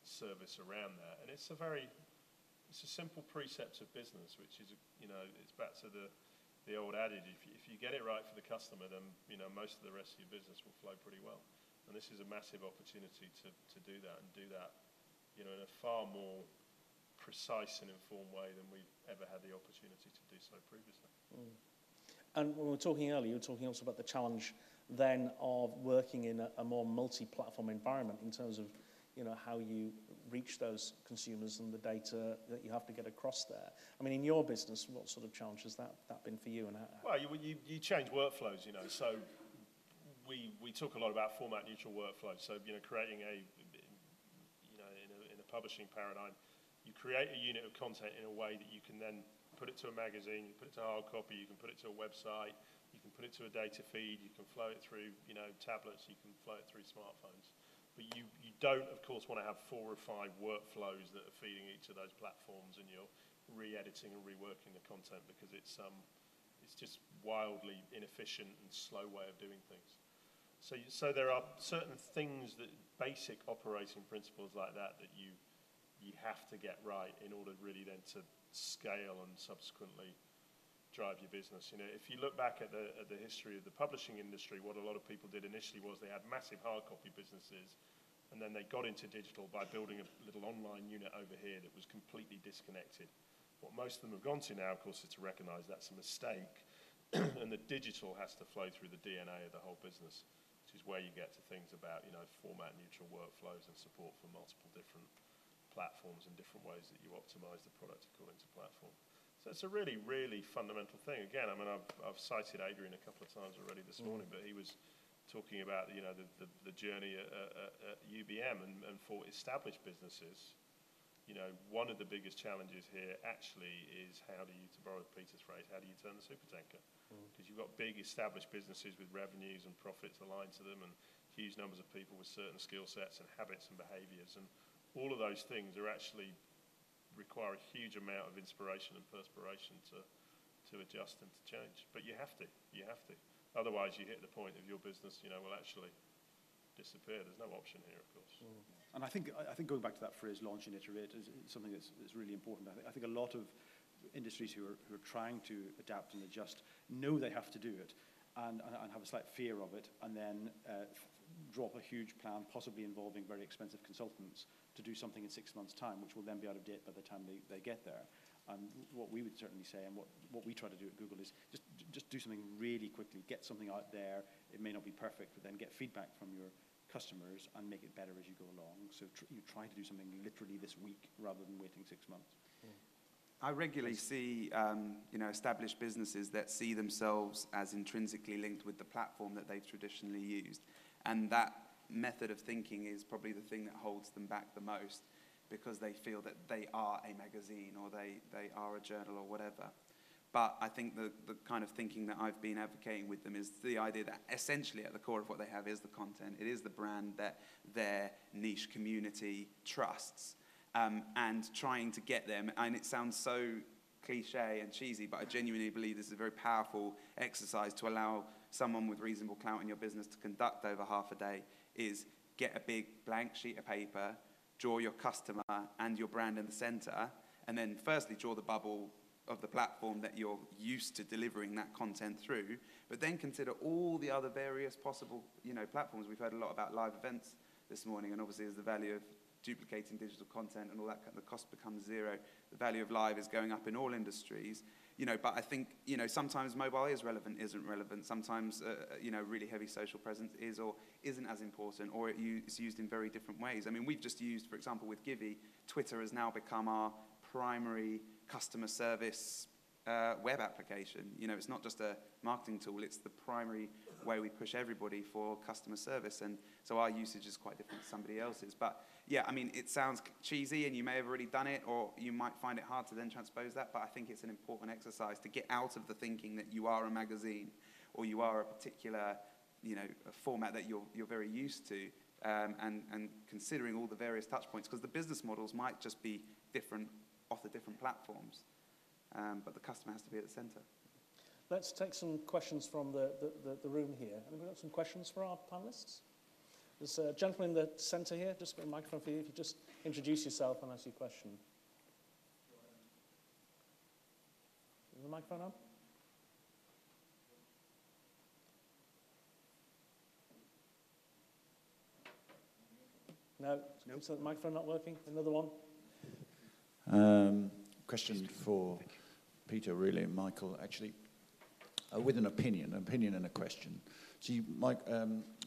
service around that. And it's a simple precept of business, which is, you know, it's back to the old adage, if you get it right for the customer, then, you know, most of the rest of your business will flow pretty well. And this is a massive opportunity to do that, and do that, you know, in a far more precise and informed way than we've ever had the opportunity to do so previously. Mm. And when we were talking earlier, you were talking also about the challenge then of working in a more multi-platform environment in terms of, you know, how you reach those consumers and the data that you have to get across there. I mean, in your business, what sort of challenge has that been for you? And well, you change workflows, you know. So we talk a lot about format neutral workflows. So, you know, creating you know, in a publishing paradigm, you create a unit of content in a way that you can then put it to a magazine, you put it to hard copy, you can put it to a website, you can put it to a data feed, you can flow it through, you know, tablets, you can flow it through smartphones. But you don't, of course, want to have 4 or 5 workflows that are feeding each of those platforms, and you're re-editing and reworking the content, because it's just wildly inefficient and slow way of doing things. So there are certain things, that basic operating principles like that you have to get right in order really then to scale and subsequently drive your business. You know, if you look back at the history of the publishing industry, what a lot of people did initially was they had massive hard copy businesses, and then they got into digital by building a little online unit over here that was completely disconnected. What most of them have gone to now, of course, is to recognize that's a mistake, and the digital has to flow through the DNA of the whole business, which is where you get to things about, you know, format neutral workflows and support for multiple different platforms and different ways that you optimize the product according to platform. So it's a really, really fundamental thing. Again, I mean, I've cited Adrian a couple of times already this morning, but he was talking about, you know, the journey at UBM, and for established businesses, you know, one of the biggest challenges here actually is how do you, to borrow Peter's phrase, how do you turn the supertanker? Because you've got big established businesses with revenues and profits aligned to them, and huge numbers of people with certain skill sets and habits and behaviors, and all of those things are actually require a huge amount of inspiration and perspiration to adjust and to change. But you have to. Otherwise, you hit the point of your business, you know, will actually disappear. There's no option here, of course. And I think going back to that phrase, launch and iterate, is something that's really important. I think a lot of industries who are trying to adapt and adjust know they have to do it, and have a slight fear of it, and then drop a huge plan, possibly involving very expensive consultants, to do something in 6 months' time, which will then be out of date by the time they get there. And what we would certainly say, and what we try to do at Google, is just do something really quickly, get something out there. It may not be perfect, but then get feedback from your customers and make it better as you go along. So you try to do something literally this week rather than waiting 6 months. I regularly see, you know, established businesses that see themselves as intrinsically linked with the platform that they've traditionally used, and that method of thinking is probably the thing that holds them back the most, because they feel that they are a magazine or they are a journal or whatever. But I think the kind of thinking that I've been advocating with them is the idea that essentially at the core of what they have is the content. It is the brand that their niche community trusts, and trying to get them. And it sounds so cliche and cheesy, but I genuinely believe this is a very powerful exercise to allow someone with reasonable clout in your business to conduct over half a day, is get a big blank sheet of paper, draw your customer and your brand in the center, and then firstly draw the bubble of the platform that you're used to delivering that content through, but then consider all the other various possible, you know, platforms. We've heard a lot about live events this morning, and obviously as the value of duplicating digital content and all that, the cost becomes zero. The value of live is going up in all industries, you know, but I think, you know, sometimes mobile is relevant, isn't relevant. Sometimes, you know, really heavy social presence is or isn't as important, or it's used in very different ways. I mean, we've just used, for example, with Givey, Twitter has now become our primary customer service web application. You know, it's not just a marketing tool, it's the primary way we push everybody for customer service. And so our usage is quite different to somebody else's. But yeah, I mean, it sounds cheesy and you may have already done it, or you might find it hard to then transpose that. But I think it's an important exercise to get out of the thinking that you are a magazine or you are a particular, you know, a format that you're very used to, and considering all the various touch points, because the business models might just be different off the different platforms. But the customer has to be at the centre. Let's take some questions from the room here. And we've got some questions for our panellists. There's a gentleman in the centre here. Just got a microphone for you. If you just introduce yourself and ask your question. Is the microphone on? No. Nope. Is the microphone not working? Another one? Question for Peter, really, and Michael, actually, with an opinion and a question. So,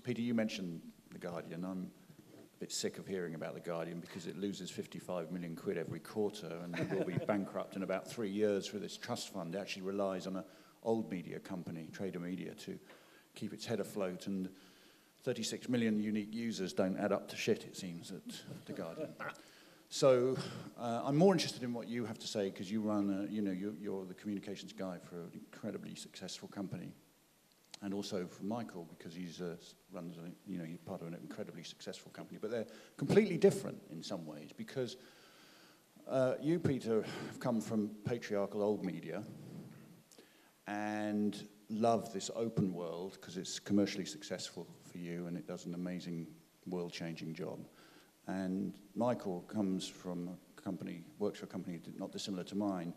Peter, you mentioned The Guardian. I'm a bit sick of hearing about The Guardian because it loses 55 million quid every quarter and will be bankrupt in about 3 years for this trust fund. It actually relies on an old media company, Trader Media, to keep its head afloat, and 36 million unique users don't add up to shit, it seems, at The Guardian. So I'm more interested in what you have to say, because you run, you're the communications guy for an incredibly successful company, and also for Michael, because he's he's part of an incredibly successful company. But they're completely different in some ways, because you, Peter, have come from patriarchal old media and love this open world because it's commercially successful for you and it does an amazing world-changing job. And Michael comes from a company, works for a company not dissimilar to mine,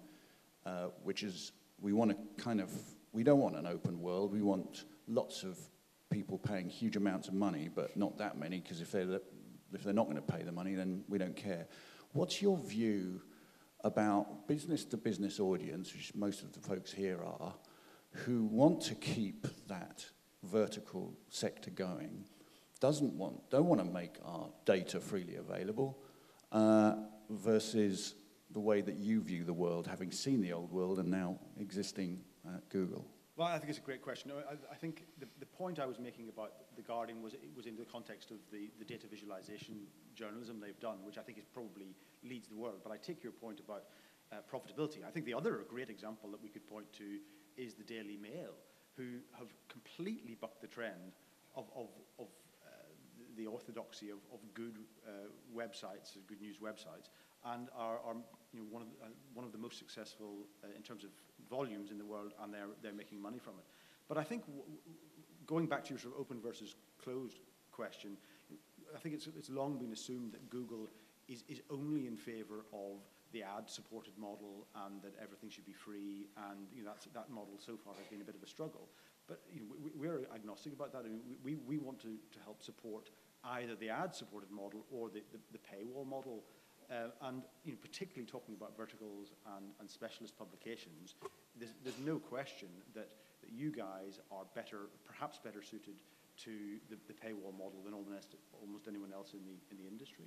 which is, we don't want an open world. We want lots of people paying huge amounts of money, but not that many, because if they're not going to pay the money, then we don't care. What's your view about business-to-business audience, which most of the folks here are, who want to keep that vertical sector going, don't want to make our data freely available, versus the way that you view the world, having seen the old world and now existing at Google? Well, I think it's a great question. I think the point I was making about The Guardian was in the context of the data visualization journalism they've done, which I think is probably leads the world. But I take your point about profitability. I think the other great example that we could point to is the Daily Mail, who have completely bucked the trend of the orthodoxy of good websites, good news websites, and are one of the most successful in terms of volumes in the world, and they're making money from it. But I think going back to your sort of open versus closed question, I think it's long been assumed that Google is only in favor of the ad-supported model and that everything should be free, and that model so far has been a bit of a struggle. But we're agnostic about that. I mean, we want to help support either the ad-supported model or the paywall model, and particularly talking about verticals and specialist publications. There's no question that you guys are perhaps better suited to the paywall model than almost anyone else in the industry.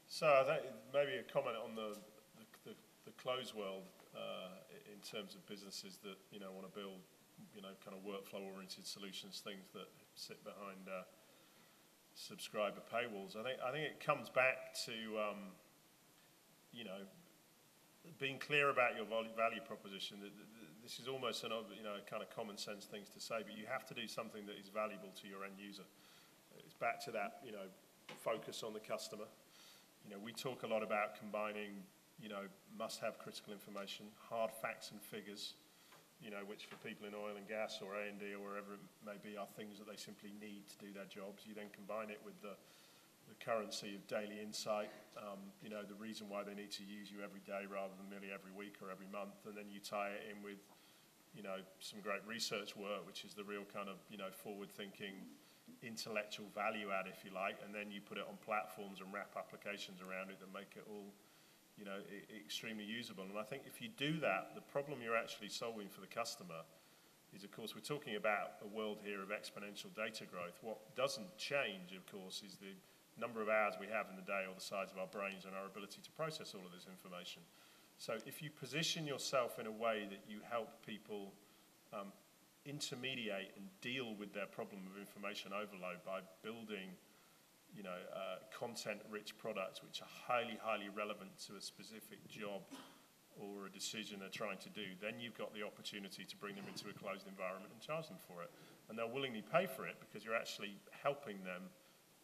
So I think maybe a comment on the closed world in terms of businesses that want to build kind of workflow-oriented solutions, things that sit behind subscriber paywalls. I think it comes back to being clear about your value proposition. This is almost a kind of common sense things to say, but you have to do something that is valuable to your end user. It's back to that focus on the customer. We talk a lot about combining, must-have critical information, hard facts and figures, which for people in oil and gas or A&D or wherever it may be are things that they simply need to do their jobs. You then combine it with the currency of daily insight, the reason why they need to use you every day rather than merely every week or every month, and then you tie it in with, some great research work, which is the real kind of, forward-thinking intellectual value add, if you like, and then you put it on platforms and wrap applications around it that make it all, extremely usable. And I think if you do that, the problem you're actually solving for the customer is, of course, we're talking about a world here of exponential data growth. What doesn't change, of course, is the number of hours we have in the day or the size of our brains and our ability to process all of this information. So if you position yourself in a way that you help people intermediate and deal with their problem of information overload by building, content-rich products which are highly, highly relevant to a specific job or a decision they're trying to do, then you've got the opportunity to bring them into a closed environment and charge them for it. And they'll willingly pay for it because you're actually helping them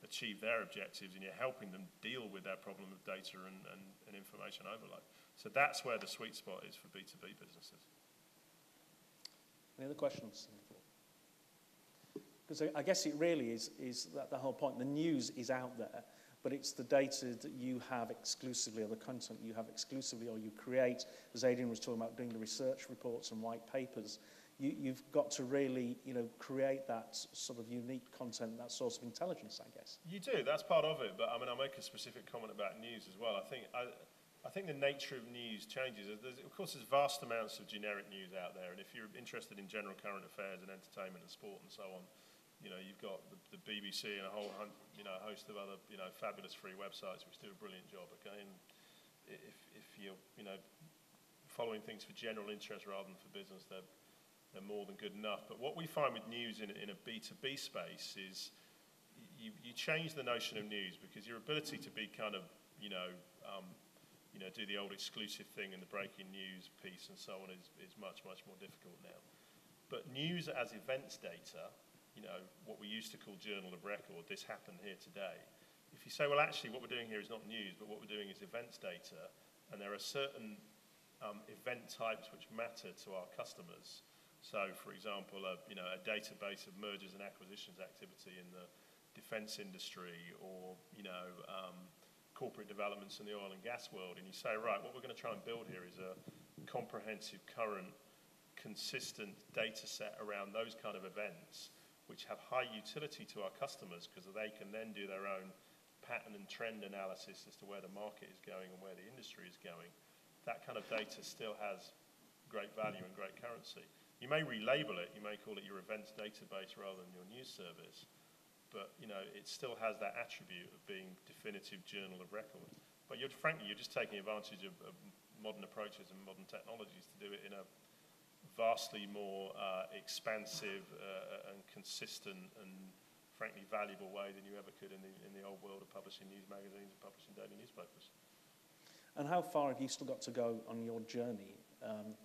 achieve their objectives and you're helping them deal with their problem of data and information overload. So that's where the sweet spot is for B2B businesses. Any other questions? Because I guess it really is that the whole point. The news is out there, but it's the data that you have exclusively, or the content you have exclusively, or you create, as Adrian was talking about, doing the research reports and white papers. You've got to really, create that sort of unique content, that source of intelligence, I guess. You do, that's part of it, but I mean, I'll make a specific comment about news as well. I think the nature of news changes. Of course, there's vast amounts of generic news out there, and if you're interested in general current affairs and entertainment and sport and so on, you've got the BBC and a whole host of other fabulous free websites which do a brilliant job. Again, if you're following things for general interest rather than for business, they're more than good enough. But what we find with news in a B2B space is you change the notion of news, because your ability to be kind of do the old exclusive thing in the breaking news piece and so on is much, much more difficult now. But news as events data, what we used to call journal of record, this happened here today. If you say, well, actually, what we're doing here is not news, but what we're doing is events data, and there are certain event types which matter to our customers. So, for example, a database of mergers and acquisitions activity in the defense industry, or, corporate developments in the oil and gas world, and you say, right, what we're going to try and build here is a comprehensive, current, consistent data set around those kind of events, which have high utility to our customers because they can then do their own pattern and trend analysis as to where the market is going and where the industry is going. That kind of data still has great value and great currency. You may relabel it, you may call it your events database rather than your news service, but it still has that attribute of being definitive journal of record. But frankly, you're just taking advantage of modern approaches and modern technologies to do it in a vastly more expansive and consistent and frankly valuable way than you ever could in the old world of publishing news magazines and publishing daily newspapers. And how far have you still got to go on your journey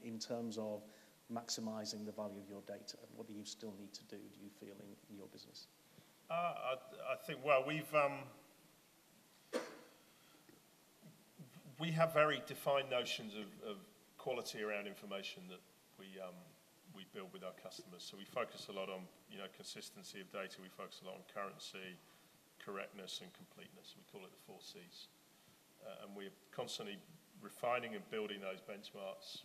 in terms of maximising the value of your data? What do you still need to do you feel, in your business? I think, well, we have very defined notions of quality around information that we build with our customers. So we focus a lot on consistency of data. We focus a lot on currency, correctness, and completeness. We call it the 4 Cs. And we're constantly refining and building those benchmarks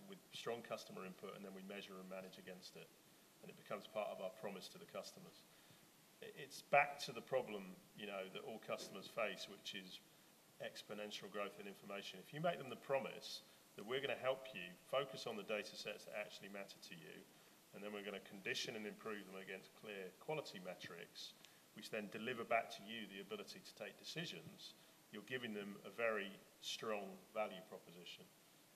with strong customer input, and then we measure and manage against it. And it becomes part of our promise to the customers. It's back to the problem, that all customers face, which is exponential growth in information. If you make them the promise that we're going to help you focus on the data sets that actually matter to you, and then we're going to condition and improve them against clear quality metrics, which then deliver back to you the ability to take decisions, you're giving them a very strong value proposition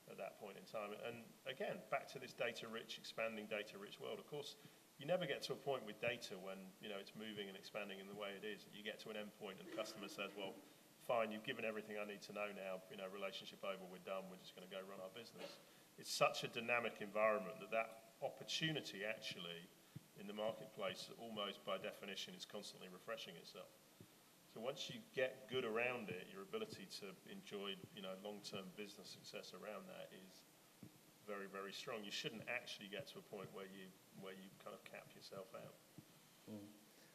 at that point in time. And again, back to this data-rich, expanding data-rich world. Of course, you never get to a point with data when it's moving and expanding in the way it is. You get to an end point and the customer says, well, fine, you've given everything I need to know now, relationship over, we're done, we're just going to go run our business. It's such a dynamic environment that opportunity actually in the marketplace, almost by definition, is constantly refreshing itself. So once you get good around it, your ability to enjoy long-term business success around that is very, very strong. You shouldn't actually get to a point where you kind of cap yourself out.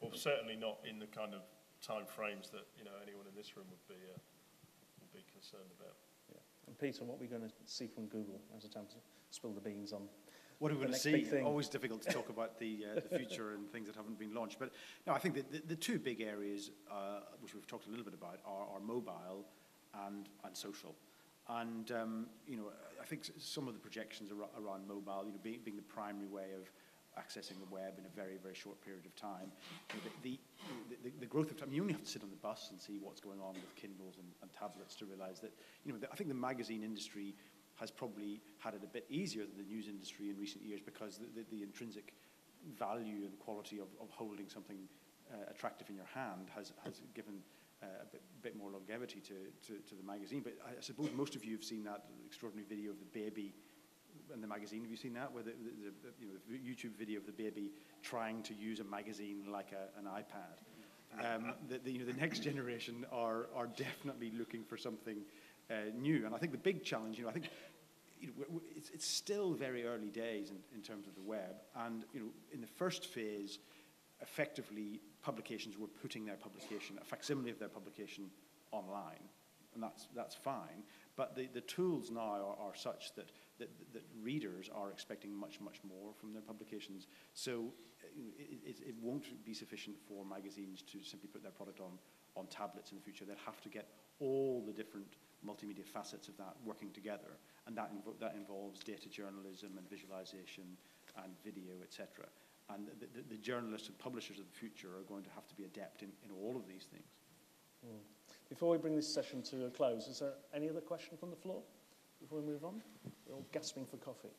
Or certainly not in the kind of time frames that anyone in this room would be concerned about. Yeah. And Peter, what are we going to see from Google as a time to spill the beans on? What are we going to see? Always difficult to talk about the future and things that haven't been launched. But no, I think that the 2 big areas, which we've talked a little bit about, are mobile and social. And I think some of the projections around mobile, being the primary way of accessing the web in a very, very short period of time. The growth of time, you only have to sit on the bus and see what's going on with Kindles and tablets to realize that, I think the magazine industry has probably had it a bit easier than the news industry in recent years, because the intrinsic value and quality of holding something attractive in your hand has given a bit more longevity to the magazine. But I suppose most of you have seen that extraordinary video of the baby in the magazine. Have you seen that? Where the YouTube video of the baby trying to use a magazine like an iPad. The next generation are definitely looking for something new. And I think the big challenge, I think it's still very early days in terms of the web. And in the first phase, effectively, publications were putting their publication, a facsimile of their publication, online, and that's fine. But the tools now are such that readers are expecting much more from their publications. So it won't be sufficient for magazines to simply put their product on tablets in the future. They'll have to get all the different multimedia facets of that working together, and that involves data journalism and visualization and video, etc. And the journalists and publishers of the future are going to have to be adept in all of these things. Mm. Before we bring this session to a close, is there any other question from the floor before we move on? We're all gasping for coffee.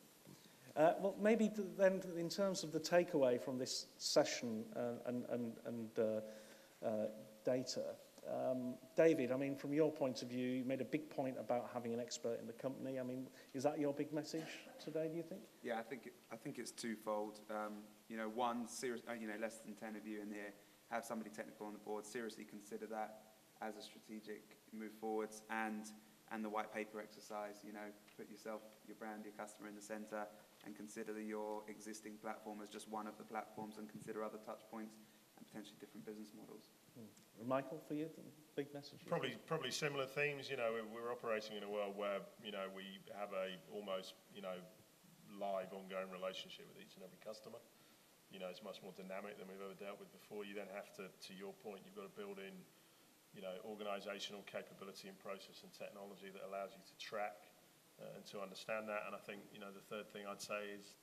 Well, maybe then, in terms of the takeaway from this session and data, David, I mean, from your point of view, you made a big point about having an expert in the company. I mean, is that your big message today, do you think? Yeah, I think it's twofold. One, less than 10 of you in here have somebody technical on the board. Seriously consider that as a strategic move forwards, and the white paper exercise. Put yourself, your brand, your customer in the centre, and consider your existing platform as just one of the platforms, and consider other touch points and potentially different business models. Michael, for you, the big message? Probably similar themes. We're operating in a world where we have a almost live, ongoing relationship with each and every customer. It's much more dynamic than we've ever dealt with before. You then have to your point, you've got to build in, organisational capability and process and technology that allows you to track and to understand that. And I think, the third thing I'd say is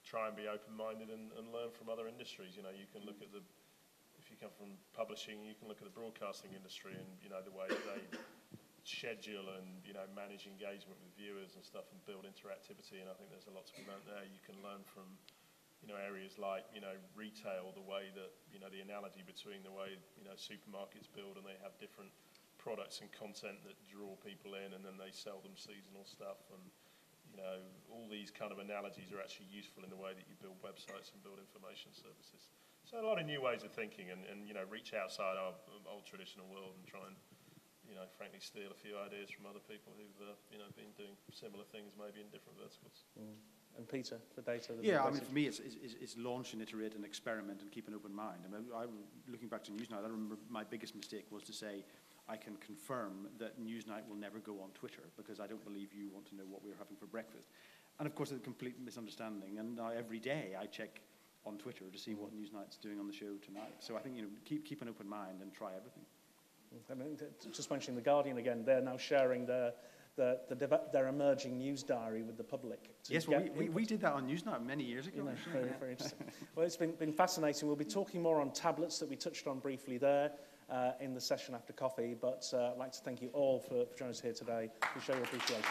try and be open-minded and learn from other industries. You can look at if you come from publishing, you can look at the broadcasting industry and, the way they schedule and, manage engagement with viewers and stuff and build interactivity. And I think there's a lot to be learned there. You can learn from, areas like, retail, the way that, the analogy between the way, supermarkets build, and they have different products and content that draw people in, and then they sell them seasonal stuff. And, all these kind of analogies are actually useful in the way that you build websites and build information services. So a lot of new ways of thinking, and reach outside our old traditional world and try and, frankly, steal a few ideas from other people who've, been doing similar things, maybe in different verticals. Mm. And Peter, for data? Yeah, I mean, for me, it's launch and iterate and experiment and keep an open mind. I mean, looking back to Newsnight, I remember my biggest mistake was to say, I can confirm that Newsnight will never go on Twitter because I don't believe you want to know what we're having for breakfast. And of course, it's a complete misunderstanding. And now every day I check on Twitter to see what Newsnight's doing on the show tonight. So I think, keep an open mind and try everything. I mean, just mentioning The Guardian again, they're now sharing their emerging news diary with the public. Yes, well, we did that on Newsnight many years ago. Very, very interesting. Well, it's been fascinating. We'll be talking more on tablets that we touched on briefly there in the session after coffee, but I'd like to thank you all for joining us here today. We show your appreciation.